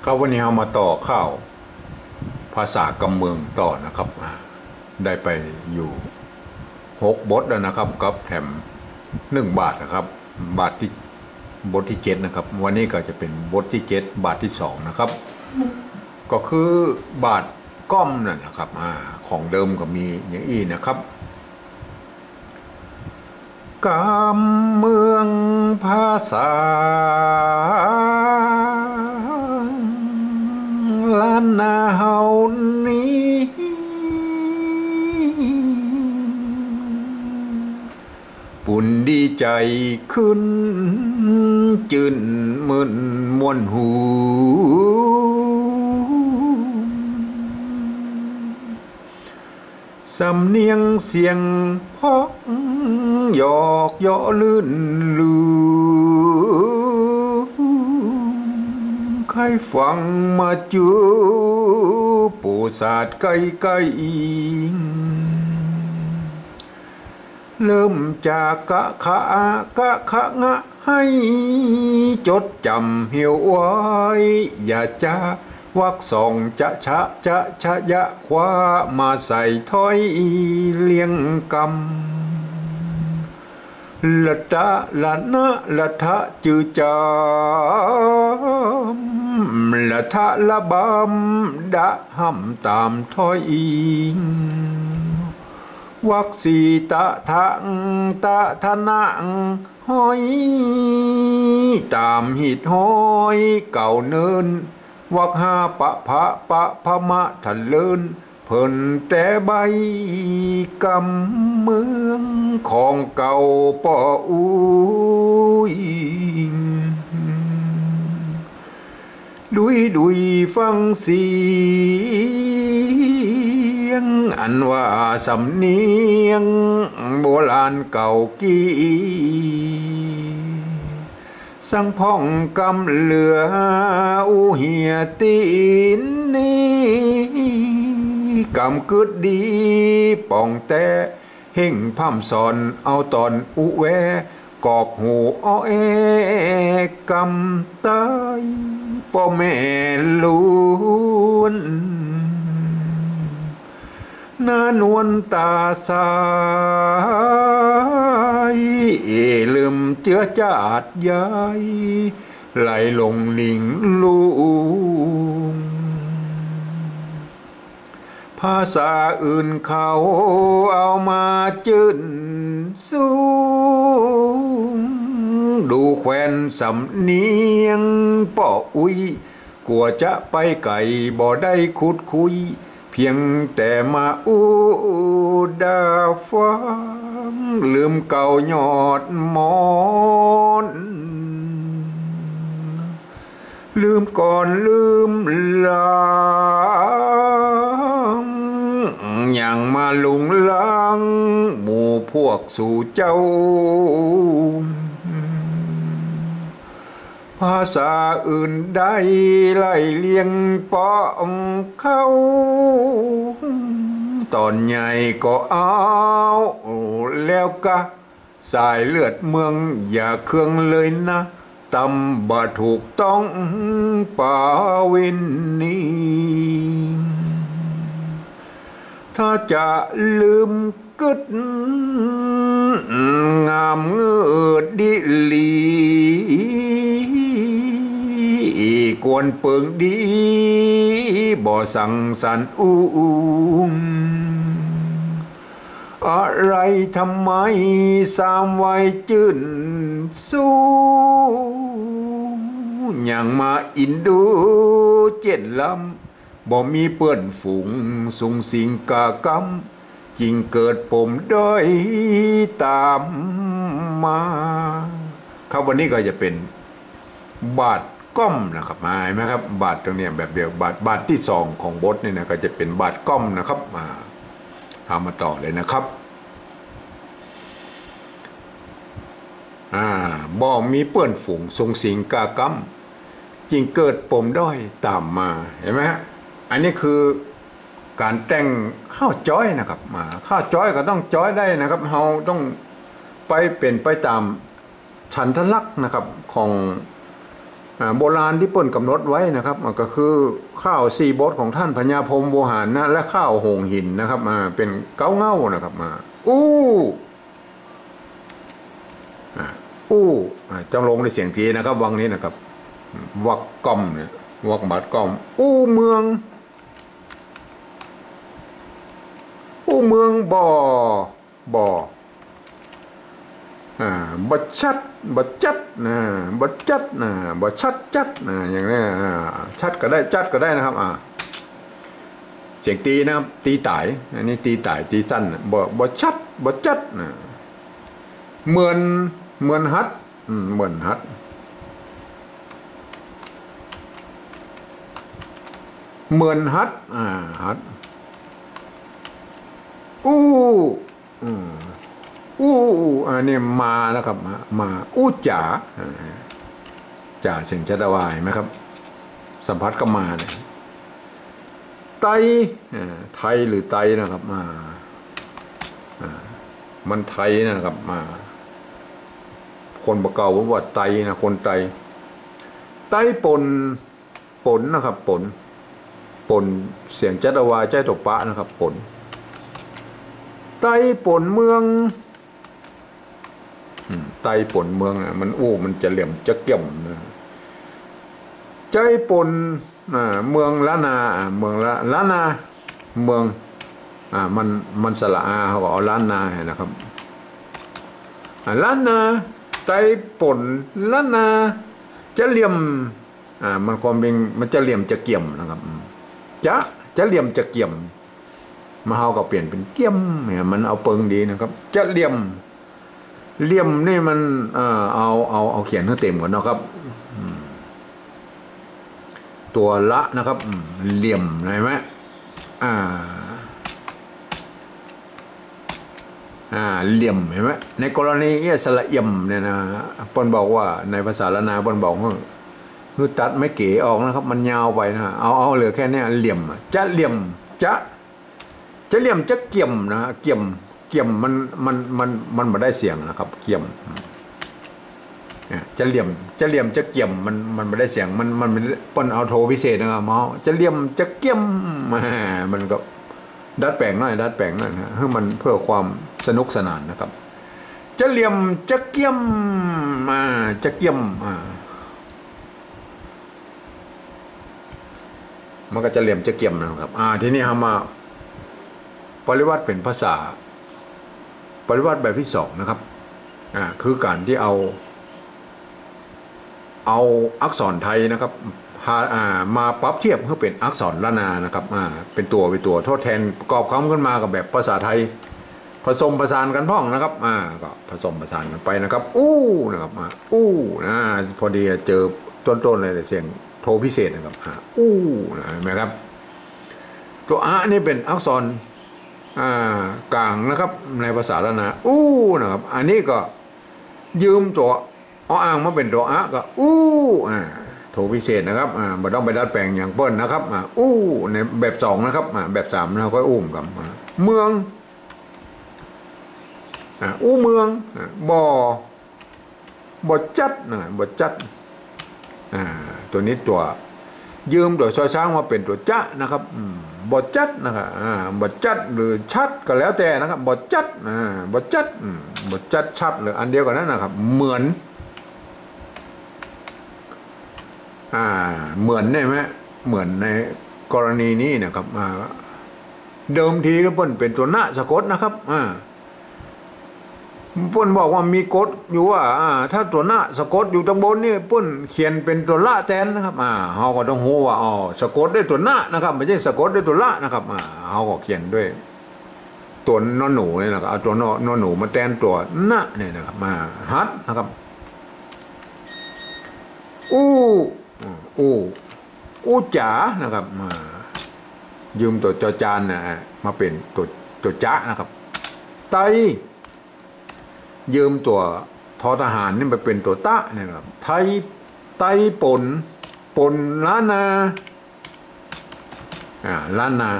ครับวันนี้เรามาต่อข้าวภาษากำเมืองต่อนะครับได้ไปอยู่6 บทแล้วนะครับกับแถม1 บาทนะครับบาทที่บทที่7นะครับวันนี้ก็จะเป็นบทที่7บาทที่2นะครับก็คือบาทก้อมนั่นนะครับของเดิมก็มีอย่างอี้นะครับกำเมืองภาษาล้านนาเฮานี้ปุ่นดีใจขึ้นจื่นมึนมวนหูสำเนียงเสียงเพาะหยอกเยาะลื่นลือใครฟังมาจูปูศาสตร์ไกลไกลเริ่มจากกะขะงะให้จดจำเหี่ยวไว้อย่าจะวักส่องจะชะยะคว้ามาใส่ถ้อยเลี้ยงกำละตะละนะละทะจือจามละทะละบำดะห้ำตามถ้อยวักสีตะทังตะทะนังห้อยตามหิดห้อยเก่าเนินวักหาปะพะมะทะเลินเพิ่นแต่ใบกำเมืองของเก่าป่ออุ้ยดุยฟังเสียงอันว่าสำเนียงโบราณเก่ากี้สังพ่องกำเหลืออูเหียตีนนี้กำกึดดีป่องแต่เฮ่งพ่ำสอนเอาตอนอุแวกอกหูอ้อกำตายพ่อแม่ล้วนหน้านวลตาสายลืมเจือจาดใหญ่ไหลลงลิงลุงภาษาอื่นเขาเอามาจื่นสู้ดูแควนสำเนียงป่ออุ้ยกลัวจะไปไก่บ่ได้คุดคุยเพียงแต่มาอู้ดาฟังลืมเก่ายอดมอนลืมก่อนลืมหลังอย่างมาลุงลังหมู่พวกสู่เจ้าภาษาอื่นได้ไล่เลียงป้องเขาตอนใหญ่ก็เอาแล้วกะสายเลือดเมืองอย่าเคืองเลยนะตำบ่ถูกต้องป่าวินนี้ถ้าจะลืมกึดงามเงือดดิลีกวนเปิงดีบ่สั่งสรรค์อะไรทำไมสามไว้จื่นสู้อย่างมาอินดูเจ็ดลำบ่มีเปื้อนฝูงสุงสิงกากำจริงเกิดปมด้อยตามมาครับวันนี้ก็จะเป็นบาทก้อมนะครับเห็นไหมครับบาทตรงนี้แบบเดียวบาทที่2ของบทนี่นะก็จะเป็นบาทก้อมนะครับทำมาต่อเลยนะครับบ่มีเปื้อนฝูงทรงสิงกากำจริงเกิดปมด้อยตามมาเห็นไหมฮะอันนี้คือการแต่งข้าวจ้อยนะครับข้าวจ้อยก็ต้องจ้อยได้นะครับเราต้องไปเป็นไปตามฉันทลักษณ์นะครับของ โบราณที่เปิ้นกำหนดไว้นะครับก็คือข้าว4บทของท่านพญาพรหมโวหารนะและข้าวหงหินนะครับเป็นเก้าเง่านะครับอู้จำลงในเสียงทีนะครับวังนี้นะครับวักกอมเนี่ยวักบาดกอมเมืองบ่บัดชัดบัดจัดนะบัดจัดนะบัดชัดจัดนะอย่างนี้ชัดก็ได้จัดก็ได้นะครับเสียงตีนะครับตีต่ายอันนี้ตีต่ายตีสั้นบัดชัดบัดจัดนะเหมือนฮัดเหมือนฮัดฮัดอันนี้มาแล้วครับมาจ๋าเสียงชัดวายไหมครับสัมผัสก็มาเนี่ยไตไทยหรือไตนะครับมันไทยนะครับคนบะเก่าว่าไตนะคนไตปนนะครับปนเสียงชัดวายใจตกปะนะครับปนไตปนเมืองไตปนเมืองมันมันจะเหลี่ยมจะเกี่ยมนะใจปนเมืองละนาเมืองละนาเมืองมันสละอาเขาบอกเอาล้านนานะครับล้านนาไตปนล้านนาจะเหลี่ยมมันความเป็นมันจะเหลี่ยมจะเกี่ยมนะครับจะเหลี่ยมจะเกี่ยมมาเฮาก็เปลี่ยนเป็นเกี่ยมเนี่ยมันเอาเปิงดีนะครับจะเหลี่ยมนี่มันเอาเขียนให้เต็มก่อนนะครับตัวละนะครับเหลี่ยมเห็นไหมเหลี่ยมเห็นไหมในกรณีสระเอี่ยมเนี่ยนะปนบอกว่าในภาษาละนาปนบอกว่าคือตัดไม่เก๋ออกนะครับมันยาวไปนะเอาเหลือแค่นี้เหลี่ยมจะเหลี่ยมจะเหลี่ยมจะเกี่ยมนะเกี่ยมมันมาได้เสียงนะครับเกี่ยมจะเหลี่ยมจะเกี่ยมมันไม่ได้เสียงมันปนเอาโทพิเศษนะครับจะเหลี่ยมจะเกี่ยมมันก็ดัดแปลงหน่อยนะให้มันเพื่อความสนุกสนานนะครับจะเหลี่ยมจะเกี่ยมจะเกี่ยมมันก็จะเหลี่ยมจะเกี่ยมนะครับทีนี้ทำมาปริวัติเป็นภาษาปริวัติแบบที่สองนะครับคือการที่เอาอักษรไทยนะครับมาปรับเทียบเพื่อเป็นอักษรละนานะครับเป็นตัวทดแทนประกอบคำขึ้นมากับแบบภาษาไทยผสมผสานกันพ้องนะครับก็ผสมผสานกันไปนะครับนะครับนะพอดีเจอต้นเลยเสียงโทพิเศษนะครับนะเห็นไหมครับตัวนี่เป็นอักษรกลางนะครับในภาษาละนานะครับอันนี้ก็ยืมตัวอ่างมาเป็นตัวก็โทพิเศษนะครับไม่ต้องไปดัดแปลงอย่างเปิ้ลนะครับในแบบสองนะครับแบบสามเราก็กับเมืองเมืองบ่จัดบ่จัดตัวนี้ตัวยืมตัวชอช้างมาเป็นตัวจะนะครับบทจัดนะครับบทจัดหรือชัดก็แล้วแต่นะครับบทจัดบทจัดชัดหรืออันเดียวกันนั่นนะครับเหมือนได้ไหมเหมือนในกรณีนี้นะครับเดิมทีแล้วเปิ้นเป็นตัวนะสะกดนะครับเปิ้นบอกว่ามีกฎอยู่ว่าถ้าตัวหน้าสะกดอยู่ตรงบนนี่เปิ้นเขียนเป็นตัวละแทนนะครับเฮาก็ต้องรู้ว่าสะกดด้วยตัวหน้านะครับไม่ใช่สะกดด้วยตัวละนะครับเฮาก็เขียนด้วยตัวนอนหนูนี่แหละครับเอาตัวนอนหนูมาแทนตัวหน้าเนี่ยนะครับฮัดนะครับจ๋านะครับยืมตัวจอจานมาเป็นตัวจ๊ะนะครับไตยืมตัวทอทหารนี่ไปเป็นตัวตะเนี่ยครับไตปนล้านนาล้านนา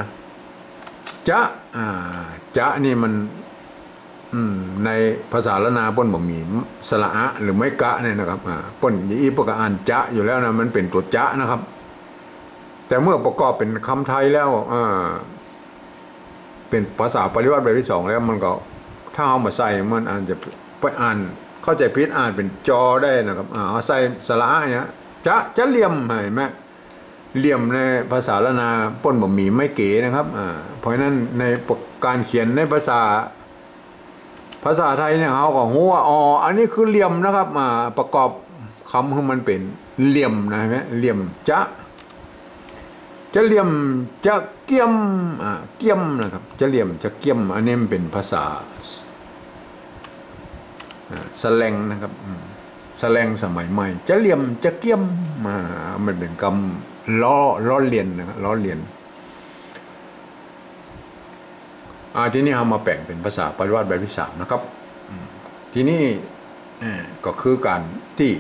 จ๊ะนี่มัน ในภาษาละนาป้นบ่มีสระอะหรือไม่กะเนี่ยนะครับป้นอีพวกอ่านจะอยู่แล้วนะมันเป็นตัวจะนะครับ แต่เมื่อประกอบเป็นคำไทยแล้วเป็นภาษาปริวัติแบบที่สองแล้วมันก็ถ้าเอามาใส่มันอ่านจะไปอ่านเข้าใจผิดอ่านเป็นจอได้นะครับเอาใส่สระอะเนี่ยจะเหลี่ยมเห็นไหมเหลี่ยมในภาษาละนาป้นบ่มีไม่เก๋นะครับเพราะฉะนั้นในการเขียนในภาษาไทยเนี่ยเขาก็หัวอันนี้คือเหลี่ยมนะครับประกอบคำให้มันเป็นเหลี่ยมนะเห็นไหมเหลี่ยมจะเหลี่ยมจะเกี่ยมเกี่ยมนะครับจะเหลี่ยมจะเกี่ยมอันนี้มันเป็นภาษาแสลงนะครับแสลงสมัยใหม่จะเหลี่ยมจะเกี่ยมมันเป็นคำล้อเลียนนะครับล้อเลียนทีนี้เอามาแปลงเป็นภาษาปริวัติแบบที่สามนะครับทีนี้ก็คือการที่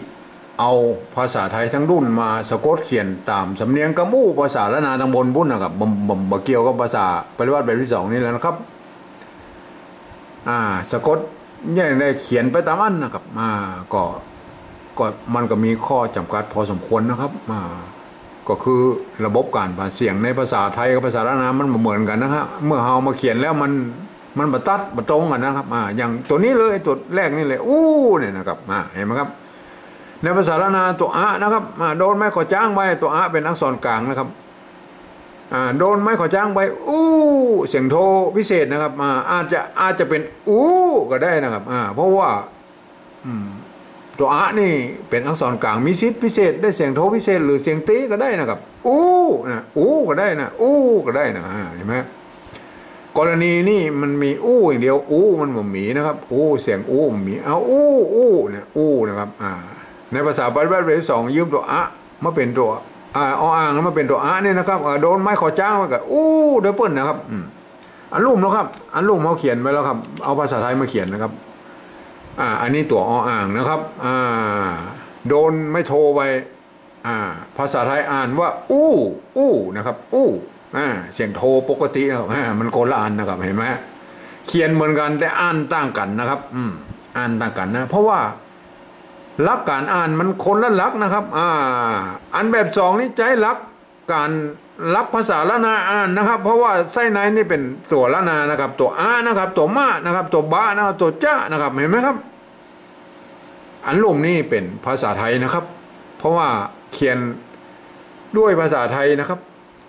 เอาภาษาไทยทั้งรุ่นมาสะกดเขียนตามสำเนียงกระมู่ภาษาละนาทางบนบุ้นนะครับบ่เกี่ยวกับภาษาปริวัติแบบที่สองนี่แล้วนะครับสะกดอย่างได้เขียนไปตามอันนะครับก็มันก็มีข้อจำกัดพอสมควรนะครับก็คือระบบการผ่านเสียงในภาษาไทยกับภาษาละนามันเหมือนกันนะครับเมื่อเรามาเขียนแล้วมันบรรทัดบรรตรงกันนะครับอย่างตัวนี้เลยตัวแรกนี่เลยเนี่ยนะครับเห็นไหมครับในภาษาละนาตัวนะครับโดนไม้ขอจ้างไว้ตัวเป็นอักษรกลางนะครับโดนไม้ขอจ้างไว้เสียงโทพิเศษนะครับอาจจะเป็นก็ได้นะครับเพราะว่าตัวนี่เป็นอักษรกลางมีสิทธิ์พิเศษได้เสียงโทพิเศษหรือเสียงตีก็ได้นะครับนะก็ได้นะก็ได้นะเห็นไหมกรณีนี่มันมีอย่างเดียวมันบ่มีนะครับเสียงมันมีเอาเนี่ยนะครับในภาษาปริวัติแบบที่สองยืมตัวมาเป็นตัวอ่างมาเป็นตัวเนี่ยนะครับโดนไม้ขอจ้างมากับเดี๋ยวเปิ้ลนะครับอันลุ่มแล้วครับอันลุ่มเขาเขียนไว้แล้วครับเอาภาษาไทยมาเขียนนะครับอันนี้ตัวอ่างนะครับโดนไม่โทรไปภาษาไทยอ่านว่านะครับเสียงโทปกตินะครับมันโกละอันนะครับเห็นไหมเขียนเหมือนกันแต่อ่านต่างกันนะครับอ่านต่างกันนะเพราะว่าลักการอ่านมันคนละลักนะครับอันแบบสองนี่ใจลักการลักภาษาละนาอ่านนะครับเพราะว่าไส้ในนี่เป็นตัวละนานะครับตัวนะครับตัวมานะครับตัวบะนะครับตัวจ้านะครับเห็นไหมครับอันลุ่มนี่เป็นภาษาไทยนะครับเพราะว่าเขียนด้วยภาษาไทยนะครับ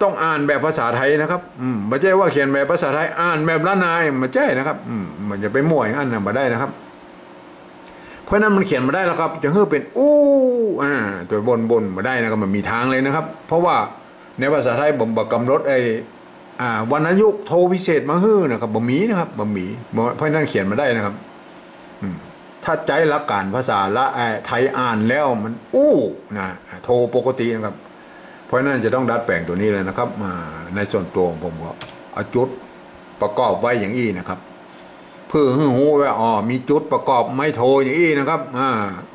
ต้องอ่านแบบภาษาไทยนะครับไม่ใช่ว่าเขียนแบบภาษาไทยอ่านแบบละนาไม่ใช่นะครับมันจะไปมั่วอย่างนั้นมาได้นะครับเพราะนั้นมันเขียนมาได้แล้วครับจะเฮือเป็นตัวบนมาได้นะครับมันมีทางเลยนะครับเพราะว่าในภาษาไทยบ่มกำหนดวรรณยุกต์โทพิเศษมาฮื้อนะครับบ่มีนะครับบ่มีเพราะนั้นเขียนมาได้นะครับถ้าใจหลักการภาษาละไทยอ่านแล้วมันนะโทปกตินะครับเพราะนั้นจะต้องดัดแปลงตัวนี้เลยนะครับในส่วนตัวของผมก็เอาจุดประกอบไว้อย่างนี้นะครับเพื่อให้รู้ว่ามีจุดประกอบไม่โทอย่างนี้นะครับ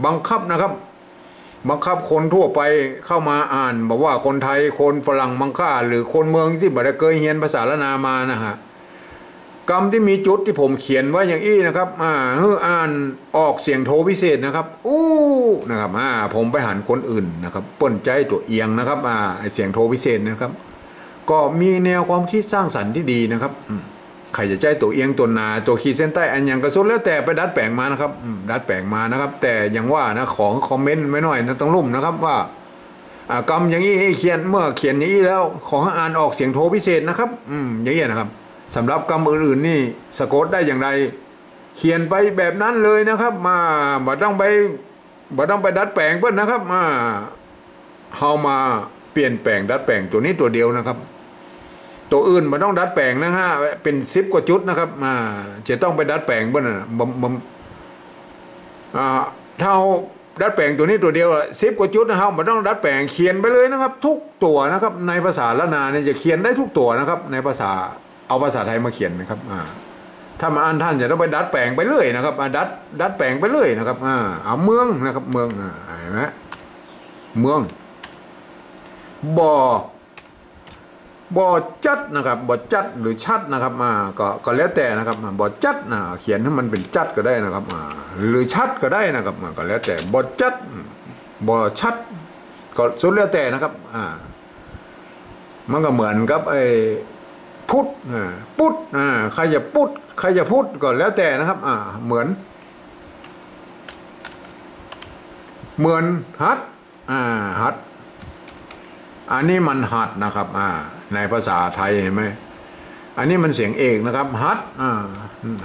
บังคับนะครับบังคับคนทั่วไปเข้ามาอ่านบอกว่าคนไทยคนฝรั่งมังค่าหรือคนเมืองที่บ่ได้เคยเรียนภาษาละนามานะฮะกรรมที่มีจุดที่ผมเขียนไว้อย่างนี้นะครับอ่านออกเสียงโทพิเศษนะครับนะครับผมไปหันคนอื่นนะครับป้นใจตัวเอียงนะครับเสียงโทพิเศษนะครับก็มีแนวความคิดสร้างสรรค์ที่ดีนะครับใครจะใจตัวเอียงตัวนาตัวขีดเส้นใต้อันอย่างกระสุนแล้วแต่ไปดัดแปลงมานะครับดัดแปลงมานะครับแต่อย่างว่านะของคอมเมนต์ไว้หน่อยนะต้องรุ่มนะครับว่ากรรมอย่างนี้เขียนเมื่อเขียนอย่างนี้แล้วขอให้อ่านออกเสียงโทพิเศษนะครับอย่างนี้นะครับสำหรับกรรมอื่นๆนี่สะกดได้อย่างไรเขียนไปแบบนั้นเลยนะครับบ่ต้องไปดัดแปลงเพิ่นนะครับเฮามาเปลี่ยนแปลงดัดแปลงตัวนี้ตัวเดียวนะครับตัวอื่นมันต้องดัดแปลงนะฮะเป็น10 กว่าจุดนะครับจะต้องไปดัดแปลงเพิ่นถ้าดัดแปลงตัวนี้ตัวเดียว10 กว่าจุดนะครับมันต้องดัดแปลงเขียนไปเลยนะครับทุกตัวนะครับในภาษาละนาเนี่ยจะเขียนได้ทุกตัวนะครับในภาษาเอาภาษาไทยมาเขียนนะครับถ้ามาอ่านท่านจะต้องไปดัดแปลงไปเรื่อยนะครับดัดแปลงไปเรื่อยนะครับเอาเมืองนะครับเมืองเห็นไหมเมืองบ่ บ่จัดนะครับบ่จัดหรือชัดนะครับก็แล้วแต่นะครับบ่จัดเขียนให้มันเป็นจัดก็ได้นะครับหรือชัดก็ได้นะครับก็แล้วแต่บ่จัดบ่ชัดก็สุดแล้วแต่นะครับมันก็เหมือนกับไอ้พุทธพุทธใครจะพุทธใครจะพุทธก็แล้วแต่นะครับเหมือนฮัดฮัดอันนี้มันฮัดนะครับในภาษาไทยเห็นไหมอันนี้มันเสียงเอกนะครับฮัด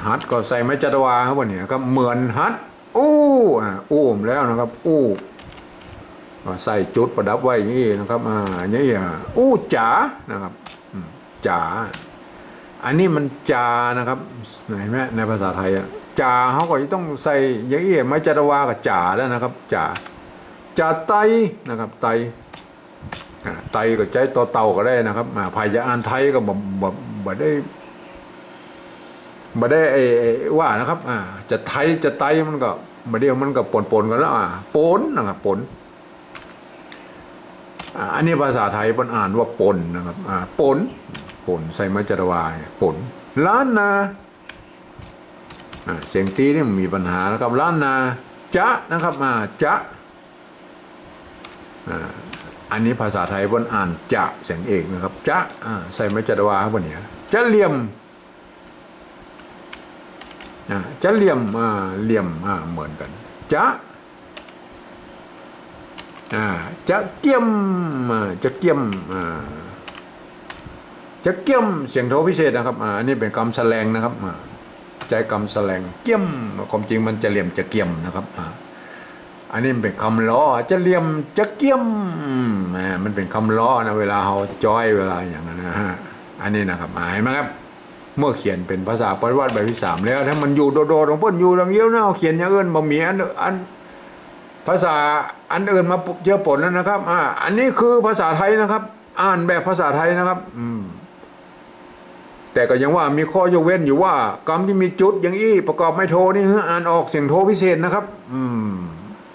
ฮัดก็ใส่ไม้จัตวาครับวันนี้ก็เหมือนฮัดอู้มแล้วนะครับอู้ใส่จุดประดับไว้อย่างนี้นะครับอย่างนี้จ๋านะครับจ๋าอันนี้มันจานะครับเห็นไหมในภาษาไทยจาเขาก็จะต้องใส่อย่างนี้ไม้จัตวากับจ่าแล้วนะครับจ่าไตนะครับไตก็ใจต่อเต่าก็ได้นะครับพายานไทยก็บ่ได้ว่านะครับจะไทยจะไตมันก็บ่เดียวมันก็ปนกันแล้วปนนะครับปนอันนี้ภาษาไทยมันอ่านว่าปนนะครับปนใส่ไม้จัตวาปนล้านนาเสียงตีนี่มันมีปัญหานะครับล้านนาจะนะครับจะอันนี้ภาษาไทยมันอ่านจะเสียงเอกนะครับจะใส่ไม้จัตวาครับวันนี้จะเหลี่ยมจะเหลี่ยมเหลี่ยมเหมือนกันจะเกี่ยมจะเกี่ยมจะเกี่ยมเสียงโทพิเศษนะครับอันนี้เป็นคำแสลงนะครับใจคำแสลงเกี่ยมความจริงมันจะเหลี่ยมจะเกี่ยมนะครับอันนี้เป็นคำล้อจะเหลี่ยมจะเกี่ยมมันเป็นคำล้อนะเวลาเขาจอยเวลาอย่างนั้นนะฮะอันนี้นะครับเห็นไหมครับเมื่อเขียนเป็นภาษาปริวัติแบบที่3แล้วถ้ามันอยู่โดดๆของเพิ่นอยู่ดังเยี่ยวนะเขียนอย่างอื่นบ่มีอันภาษาอันอื่นมาเจือปนแล้วนะครับอันนี้คือภาษาไทยนะครับอ่านแบบภาษาไทยนะครับแต่ก็ยังว่ามีข้อยกเว้นอยู่ว่ากรรมที่มีจุดอย่างอี้ประกอบไม่โทนี่อ่านออกเสียงโทพิเศษนะครับ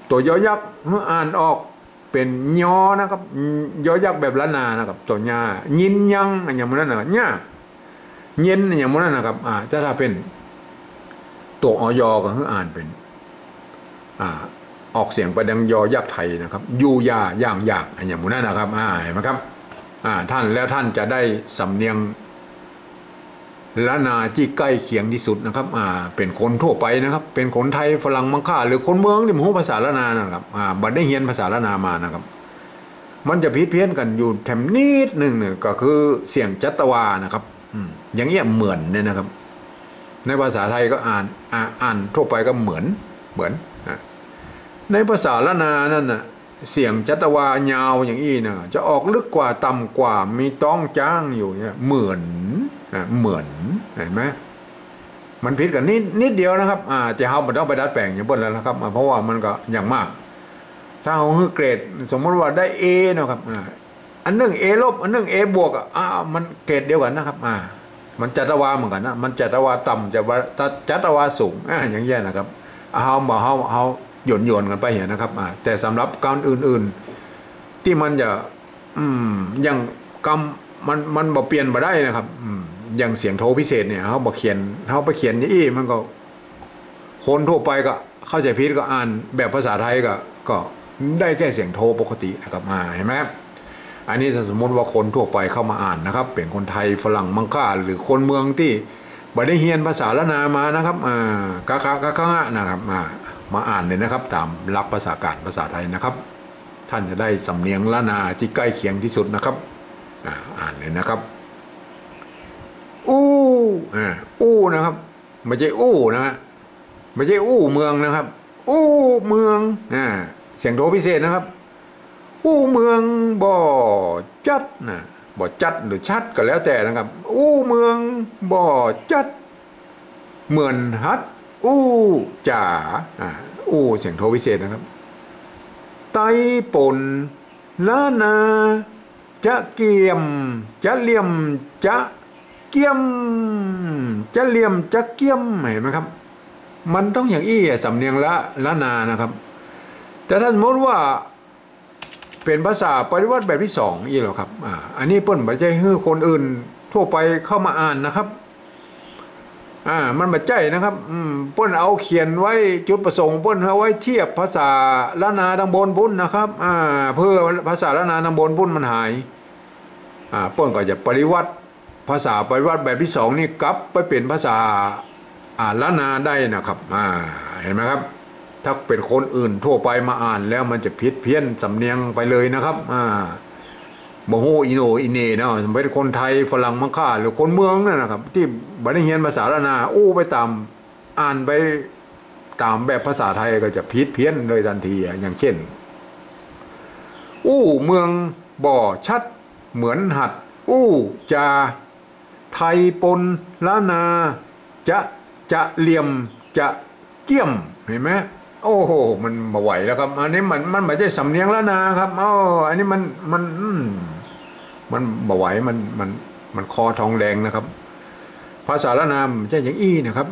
ตัวยอยักษ์อ่านออกเป็นยอนะครับยอยักษ์แบบล้านนานะครับตัวญายินยังอย่างนั้นนะญาเย็นอย่างนั้นนะครับถ้าเป็นตัวอยก็อ่านเป็นออกเสียงไปดังยอยักษ์ไทยนะครับยูยาย่างยากอย่างนั้นนะครับเห็นไหมครับท่านแล้วท่านจะได้สำเนียงล้านนาที่ใกล้เคียงที่สุดนะครับเป็นคนทั่วไปนะครับเป็นคนไทยฝรั่งมังค่าหรือคนเมืองที่มันรู้ภาษาล้านนานะครับบัดได้เรียนภาษาล้านนามานะครับมันจะพิเพี้ยนกันอยู่แถมนิดหนึ่งเนี่ยก็คือเสียงจัตวานะครับอย่างเงี้ยเหมือนเนี่ยนะครับในภาษาไทยก็อ่านทั่วไปก็เหมือนในภาษาล้านนานั่นน่ะเสียงจัตวายาวอย่างนี้นะจะออกลึกกว่าต่ำกว่ามีต้องจ้างอยู่เนี่ยเหมือนเห็นไหมมันผิดกันนิดเดียวนะครับจะเฮาไม่ต้องไปดัดแปลงอย่างเบิ้ลแล้วนะครับเพราะว่ามันก็อย่างมากถ้าเอาคือเกรดสมมติว่าได้ A นะครับอันนึง A ลบอันนึง A บวกมันเกรดเดียวกันนะครับมันจัตวาเหมือนกันนะมันจัตวาต่ำจัตวาสูงอย่างเงี้ยนะครับเฮาโยนกันไปเห็นนะครับแต่สำหรับการอื่นๆที่มันจะอย่างกรรมมันบ่เปลี่ยนมาได้นะครับอย่างเสียงโทพิเศษเนี่ยเขาไปเขียนนี่มันก็คนทั่วไปก็เข้าใจผิดก็อ่านแบบภาษาไทยก็ได้แค่เสียงโทปกตินะครับเห็นไหมอันนี้ถ้าสมมติว่าคนทั่วไปเข้ามาอ่านนะครับเป็นคนไทยฝรั่งมังค่าหรือคนเมืองที่บ่ได้เรียนภาษาล้านนามานะครับกะนะครับมาอ่านเลยนะครับตามหลักภาษาการภาษาไทยนะครับท่านจะได้สำเนียงล้านนาที่ใกล้เคียงที่สุดนะครับอ่านเลยนะครับอู้นะครับไม่ใช่นะฮะไม่ใช่เมืองนะครับเมืองเสียงโทพิเศษนะครับเมืองบ่จัดนะบ่จัดหรือชัดก็แล้วแต่นะครับเมืองบ่จัดเหมือนฮัดจ๋าเสียงโทพิเศษนะครับไตปนล้านนาจะเกี่ยมจะเหลี่ยมจะเกี่ยมจะเหลี่ยมจะเกี่ยมเห็นไหมครับมันต้องอย่างอี้สำเนียงละนานะครับแต่ถ้าสมมติว่า เป็นภาษาปริวัติแบบที่สองอีกแล้วครับอันนี้เปิ้นไม่ใช่ให้คนอื่นทั่วไปเข้ามาอ่านนะครับมันไม่ใช่นะครับเปิ้นเอาเขียนไว้จุดประสงค์เปิ้นเอาไว้เทียบภาษาละนาดังบนบุญนะครับเพื่อภาษาละนาดังบนบุญมันหายเปิ้นก็จะปริวัติภาษาปริวัติแบบที่สองนี่กลับไปเป็นภาษาละนาได้นะครับเห็นไหมครับถ้าเป็นคนอื่นทั่วไปมาอ่านแล้วมันจะผิดเพี้ยนสำเนียงไปเลยนะครับโมโหอิโนอิเนนะเป็นคนไทยฝรั่งมังค่าหรือคนเมืองนั่นนะครับที่บัณฑิตเรียนภาษาละนาไปตามอ่านไปตามแบบภาษาไทยก็จะผิดเพี้ยนเลยทันทีอย่างเช่นเมืองบ่อชัดเหมือนหัดจาไทยปนละนาจะเหลี่ยมจะเกี่ยมเห็นไหมโอ้โหมันมาไหวแล้วครับอันนี้มันไม่ใช่สำเนียงละนาครับอันนี้มันมาไหวมันคอทองแดงนะครับภาษาละนามใช่อย่างนะครับ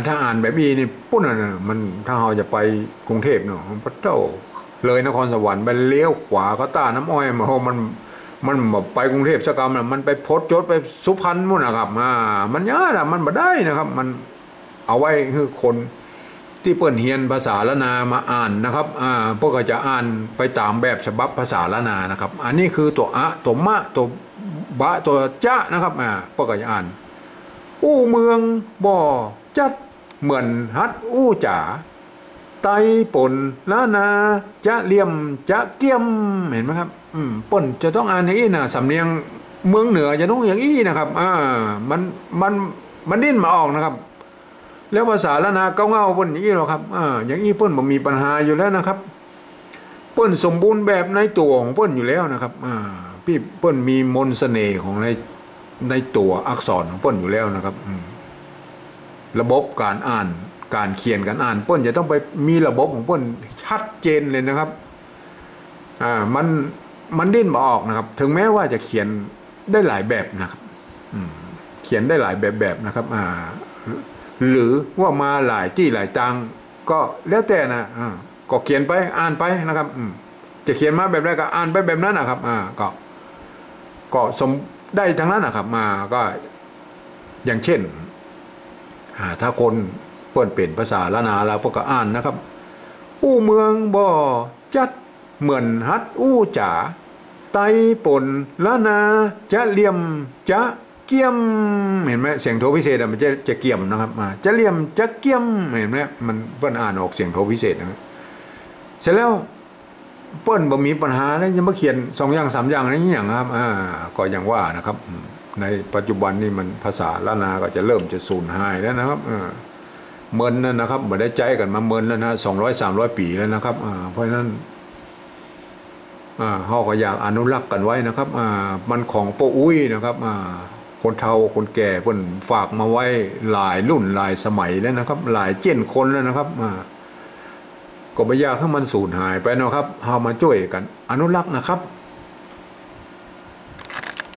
ถ้าอ่านแบบนี่ปุ๊บมันถ้าเราจะไปกรุงเทพเนาะพระเจ้าเลยนครสวรรค์ไปเลี้ยวขวาก็ต้าน้ำอ้อยมันไปกรุงเทพสกรรมมันไปพดยศไปสุพรรณมุ่นนะครับมันยากมันมาได้นะครับมันเอาไว้คือคนที่เปิ้นเฮียนภาษาละนามาอ่านนะครับพวกก็จะอ่านไปตามแบบฉบับภาษาละนานะครับอันนี้คือตัวตัวมะตัวบะตัวจะนะครับพวกก็จะอ่านเมืองบ่อจัดเหมือนฮัดจ๋าไตปนละนาจะเลี่ยมจะเกี่ยมเห็นไหมครับป่นจะต้องอ่านอย่างนี้นะสำเนียงเมืองเหนือจะต้องอย่างนี้นะครับมันดิ้นมาออกนะครับแล้วภาษาละนาเก้าเงาป่นอย่างนี้หรอครับอย่างนี้ป่นบ่มีปัญหาอยู่แล้วนะครับป่นสมบูรณ์แบบในตัวของป่นอยู่แล้วนะครับพี่ป่นมีมนต์เสน่ห์ของในตัวอักษรของป่นอยู่แล้วนะครับระบบการอ่านการเขียนการอ่านป่นจะต้องไปมีระบบของป่นชัดเจนเลยนะครับมันดิ้นมาออกนะครับถึงแม้ว่าจะเขียนได้หลายแบบนะครับเขียนได้หลายแบบนะครับหรือว่ามาหลายที่หลายตังก็แล้วแต่นะก็เขียนไปอ่านไปนะครับจะเขียนมาแบบไหนก็อ่านไปแบบนั้นนะครับก็สมได้ทั้งนั้นนะครับก็อย่างเช่นถ้าคนเปิดเป็นภาษาละนาแล้วพวกก็อ่านนะครับเมืองบ่อจัดเหมือนฮัดจ๋าไตปนละนาจะเหลี่ยมจะเกี่ยมเห็นไหมเสียงโทพิเศษมันจะเกี่ยมนะครับจะเหลี่ยมจะเกี่ยมเห็นไหมมันเปิ้นอ่านออกเสียงโทพิเศษนะครับเสร็จแล้วเปิ้นบ่มีปัญหาแล้วยังมาเขียน2 อย่าง 3 อย่างนี้อย่างครับก็อย่างว่านะครับในปัจจุบันนี่มันภาษาละนาก็จะเริ่มจะสูญหายแล้วนะครับเมินนั่นนะครับไม่ได้ใจกันมาเมินแล้วนะ200-300 ปีแล้วนะครับเพราะฉะนั้นเขาก็อยากอนุรักษ์กันไว้นะครับมันของป้าอุ้ยนะครับคนเฒ่าคนแก่เพิ่นฝากมาไว้หลายรุ่นหลายสมัยแล้วนะครับหลายเจนคนแล้วนะครับก็ไม่อยากให้มันสูญหายไปนะครับเรามาช่วยกันอนุรักษ์นะครับ